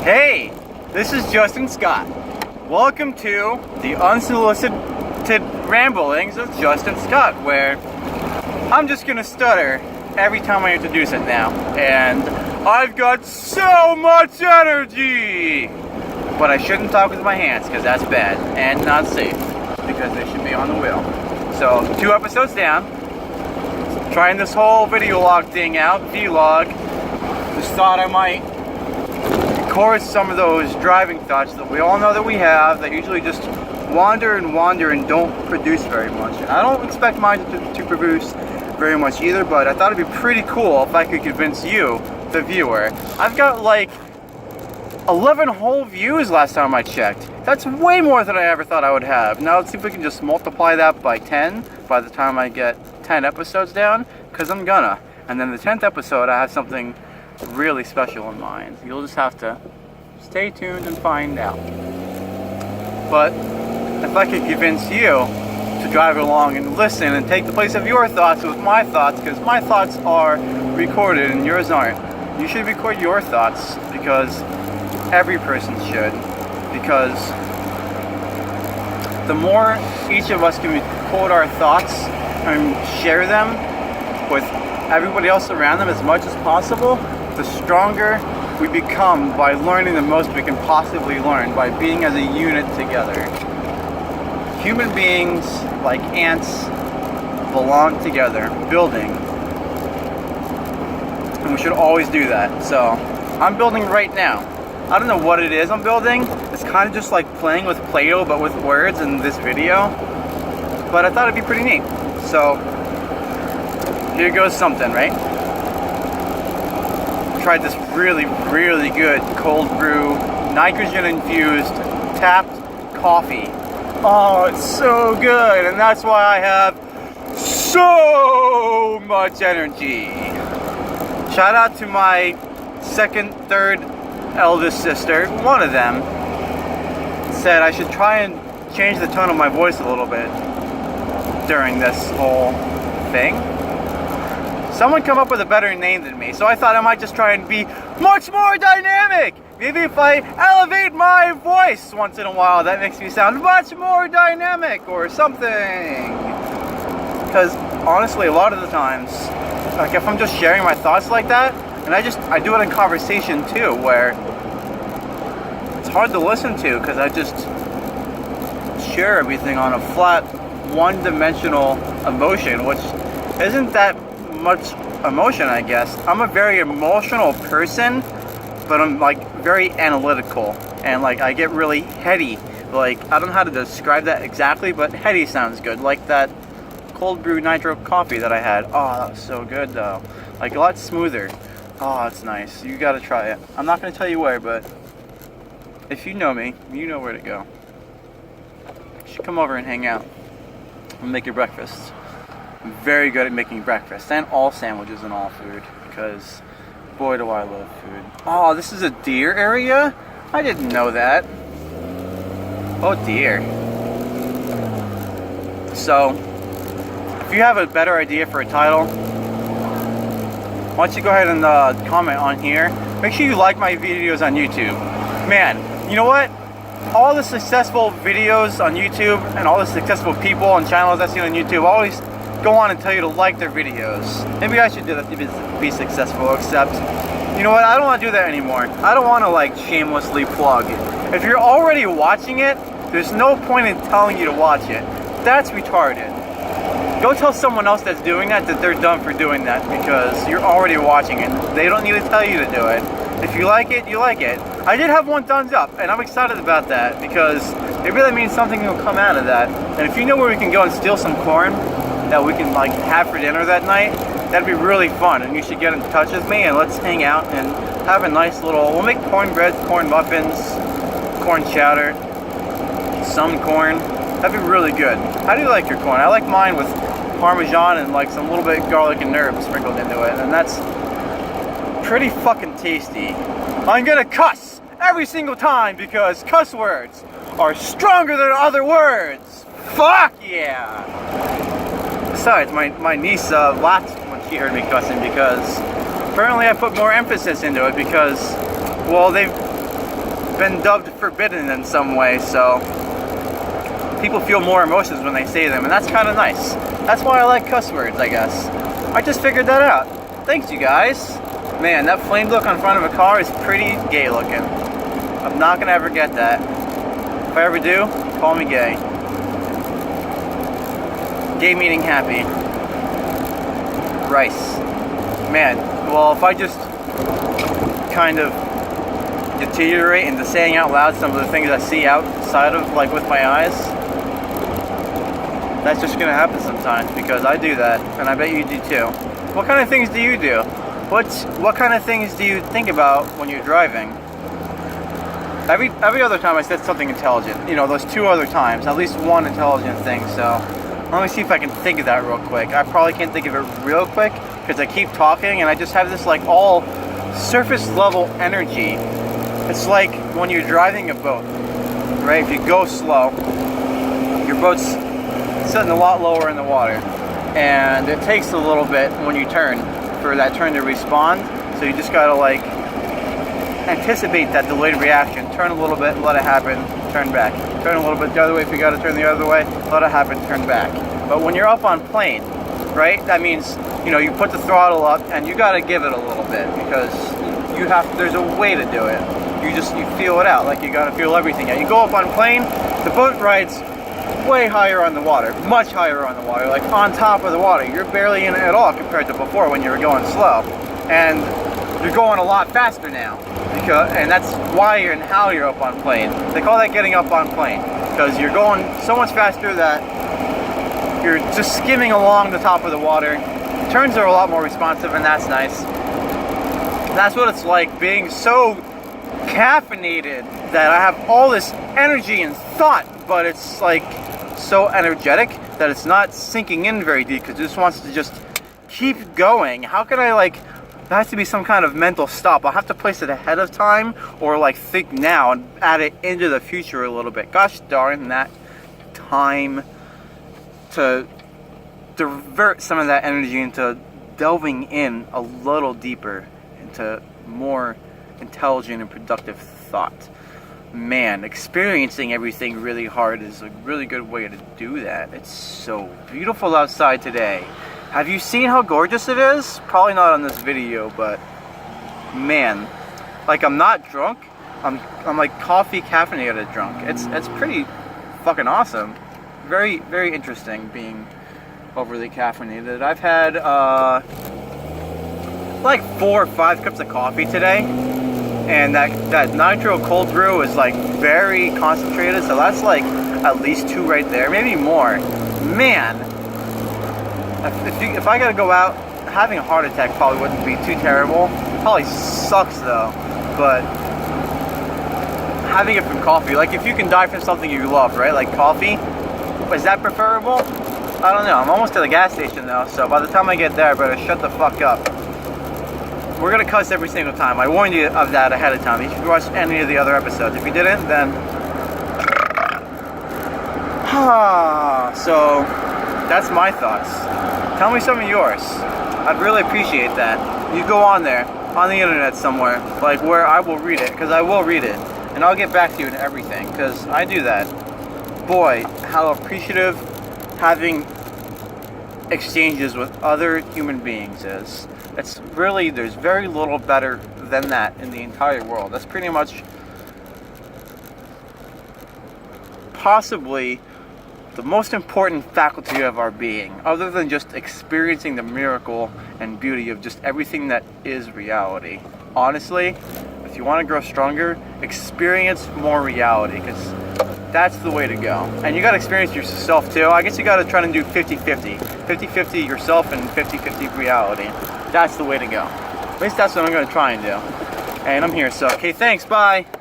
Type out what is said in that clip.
Hey, this is Justin Scott. Welcome to the Unsolicited Ramblings of Justin Scott, where I'm just gonna stutter every time I introduce it now. And I've got so much energy! But I shouldn't talk with my hands, because that's bad and not safe, because they should be on the wheel. So, 2 episodes down, trying this whole video log thing out, vlog. Just thought I might record some of those driving thoughts that we all know that we have, that usually just wander and don't produce very much. And I don't expect mine to produce very much either, but I thought it'd be pretty cool if I could convince you, the viewer. I've got like 11 whole views last time I checked. That's way more than I ever thought I would have. Now let's see if we can just multiply that by 10 by the time I get 10 episodes down, because I'm gonna. And then the 10th episode, I have something really special in mind. You'll just have to stay tuned and find out. But if I could convince you to drive along and listen and take the place of your thoughts with my thoughts, because my thoughts are recorded and yours aren't. You should record your thoughts, because every person should. Because the more each of us can record our thoughts and share them with everybody else around them as much as possible, the stronger we become by learning the most we can possibly learn by being as a unit together. Human beings, like ants, belong together, building. And we should always do that. So, I'm building right now. I don't know what it is I'm building. It's kind of just like playing with Play-Doh but with words in this video. But I thought it'd be pretty neat. So, here goes something, right? Tried this really good cold brew, nitrogen infused, tapped coffee. Oh, it's so good, and that's why I have so much energy. Shout out to my second, third eldest sister. One of them said I should try and change the tone of my voice a little bit during this whole thing. Someone come up with a better name than me, so I thought I might just try and be much more dynamic. Maybe if I elevate my voice once in a while, that makes me sound much more dynamic or something. Because honestly, a lot of the times, like if I'm just sharing my thoughts like that, and I do it in conversation too, where it's hard to listen to because I just share everything on a flat, one-dimensional emotion, which isn't that much emotion, I guess. I'm a very emotional person, but I'm like very analytical, and like I get really heady. Like, I don't know how to describe that exactly, but heady sounds good. Like that cold brew nitro coffee that I had. Oh, that was so good though. Like a lot smoother. Oh, it's nice. You gotta try it. I'm not gonna tell you where, but if you know me, you know where to go. You should come over and hang out and make your breakfast. I'm very good at making breakfast and all sandwiches and all food, because boy do I love food. Oh, this is a deer area? I didn't know that. Oh dear. So, if you have a better idea for a title, why don't you go ahead and comment on here. Make sure you like my videos on YouTube. Man, you know what? All the successful videos on YouTube and all the successful people and channels I see on YouTube always go on and tell you to like their videos. Maybe I should do that to be successful, except, you know what, I don't want to do that anymore. I don't want to like shamelessly plug. If you're already watching it, there's no point in telling you to watch it. That's retarded. Go tell someone else that's doing that they're dumb for doing that, because you're already watching it. They don't need to tell you to do it. If you like it, you like it. I did have 1 thumbs up, and I'm excited about that, because it really means something will come out of that. And if you know where we can go and steal some corn that we can like have for dinner that night, that'd be really fun, and you should get in touch with me and let's hang out and have a nice little, we'll make cornbread, corn muffins, corn chowder, some corn. That'd be really good. How do you like your corn? I like mine with Parmesan and like some little bit of garlic and herb sprinkled into it, and that's pretty fucking tasty. I'm gonna cuss every single time because cuss words are stronger than other words. Fuck yeah! Besides, my niece laughed when she heard me cussing, because apparently I put more emphasis into it, because, well, been dubbed forbidden in some way, so people feel more emotions when they say them, and that's kind of nice. That's why I like cuss words, I guess. I just figured that out. Thanks, you guys. Man, that flame look on front of a car is pretty gay looking. I'm not gonna ever get that. If I ever do, call me gay. Gay meaning happy. Rice. Man, well, if I just kind of deteriorate into saying out loud some of the things I see outside of, like, with my eyes, that's just gonna happen sometimes, because I do that, and I bet you do too. What kind of things do you do? What kind of things do you think about when you're driving? Every other time I said something intelligent. You know, those 2 other times, at least one intelligent thing, so let me see if I can think of that real quick. I probably can't think of it real quick, because I keep talking, and I just have this, like, all surface level energy. It's like when you're driving a boat, right? If you go slow, your boat's sitting a lot lower in the water, and it takes a little bit when you turn for that turn to respond, so you just gotta, like, anticipate that delayed reaction. Turn a little bit, let it happen, turn back. Turn a little bit the other way if you gotta turn the other way, let it happen, turn back. But when you're up on plane, right, that means, you know, you put the throttle up and you gotta give it a little bit, because you have, there's a way to do it. You feel it out, like you gotta feel everything out. You go up on plane, the boat rides way higher on the water, much higher on the water, like on top of the water. You're barely in it at all compared to before when you were going slow. And you're going a lot faster now, and that's why and how you're up on plane. They call that getting up on plane, because you're going so much faster that you're just skimming along the top of the water. Turns are a lot more responsive, and that's nice. That's what it's like being so caffeinated that I have all this energy and thought, but it's like so energetic that it's not sinking in very deep, because it just wants to just keep going. How can I, like, there has to be some kind of mental stop. I'll have to place it ahead of time, or like think now and add it into the future a little bit. Gosh darn that time to divert some of that energy into delving in a little deeper into more intelligent and productive thought. Man, experiencing everything really hard is a really good way to do that. It's so beautiful outside today. Have you seen how gorgeous it is? Probably not on this video, but man, like, I'm not drunk. I'm like coffee caffeinated drunk. It's pretty fucking awesome. Very, very interesting being overly caffeinated. I've had like 4 or 5 cups of coffee today, and that nitro cold brew is like very concentrated, so that's like at least 2 right there, maybe more. Man, if I gotta go out, having a heart attack probably wouldn't be too terrible. Probably sucks though, but having it from coffee, like if you can die from something you love, right, like coffee, is that preferable? I don't know. I'm almost at the gas station though, so by the time I get there, I better shut the fuck up. We're gonna cuss every single time. I warned you of that ahead of time. You should watch any of the other episodes. If you didn't, then so that's my thoughts. Tell me some of yours. I'd really appreciate that. You go on there, on the internet somewhere, like where I will read it, because I will read it, and I'll get back to you and everything, because I do that. Boy, how appreciative having exchanges with other human beings is. It's really, there's very little better than that in the entire world. That's pretty much possibly the most important faculty of our being, other than just experiencing the miracle and beauty of just everything that is reality. Honestly, if you want to grow stronger, experience more reality, because that's the way to go. And you got to experience yourself too. I guess you got to try to do 50-50. 50-50 yourself and 50-50 reality. That's the way to go. At least that's what I'm going to try and do. And I'm here, so okay, thanks, bye.